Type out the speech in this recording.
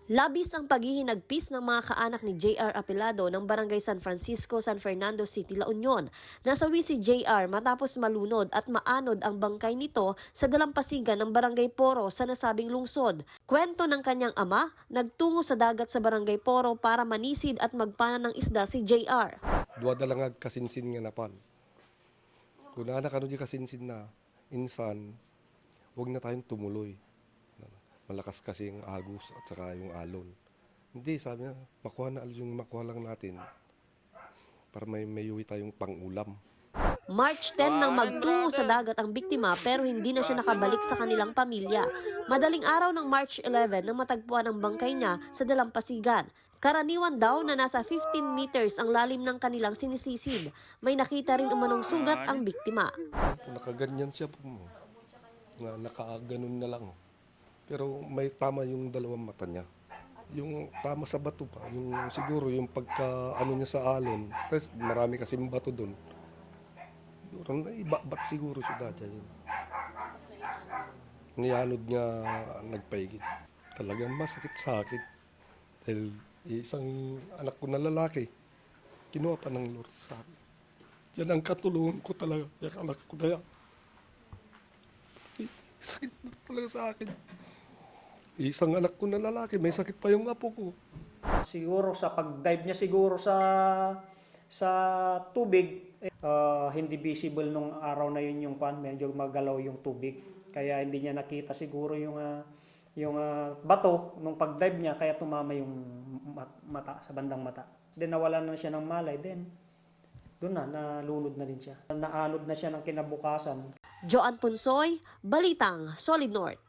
Labis ang paghihinagpis ng mga kaanak ni JR Apelado ng Barangay San Francisco, San Fernando City, La Union. Nasawi si JR matapos malunod at maanod ang bangkay nito sa dalampasigan ng Barangay Poro sa nasabing lungsod. Kwento ng kanyang ama, nagtungo sa dagat sa Barangay Poro para manisid at magpana ng isda si JR. Duwa da lang kasinsin nga napan. Kung anak ano di kasinsin na, insan, huwag na tayong tumuloy. Malakas kasi yung agos at saka yung alon. Hindi, sabi niya, makuha lang natin para may uwi tayong pang-ulam. March 10 nang magtungo sa dagat ang biktima pero hindi na siya nakabalik sa kanilang pamilya. Madaling araw ng March 11 nang matagpuan ang bangkay niya sa dalampasigan. Karaniwan daw na nasa 15 meters ang lalim ng kanilang sinisisid. May nakita rin umanong sugat ang biktima. Nakaganyan siya po. Nakaganon na lang. Pero may tama yung dalawang mata niya. Yung tama sa bato pa, yung siguro yung pagka ano niya sa alon. Tapos marami kasing bato doon. Iba-bat siguro si Dadya yun. Niyanod niya nagpaigit. Talagang masakit sa akin. Dahil isang anak ko na lalaki, kinuha pa ng lord sa akin. Yan ang katulungan ko talaga, yung anak ko na yan. Sakit na talaga sa akin. Isang anak ko na lalaki, may sakit pa yung apo ko. Siguro sa pag-dive niya siguro sa tubig, hindi visible nung araw na yun yung medyo magalaw yung tubig. Kaya hindi niya nakita siguro yung bato nung pag-dive niya, kaya tumama yung mata, sa bandang mata. Then nawalan na siya ng malay, then doon nalunod na din siya. Naanod na siya ng kinabukasan. Joan Punsoy, Balitang Solid North.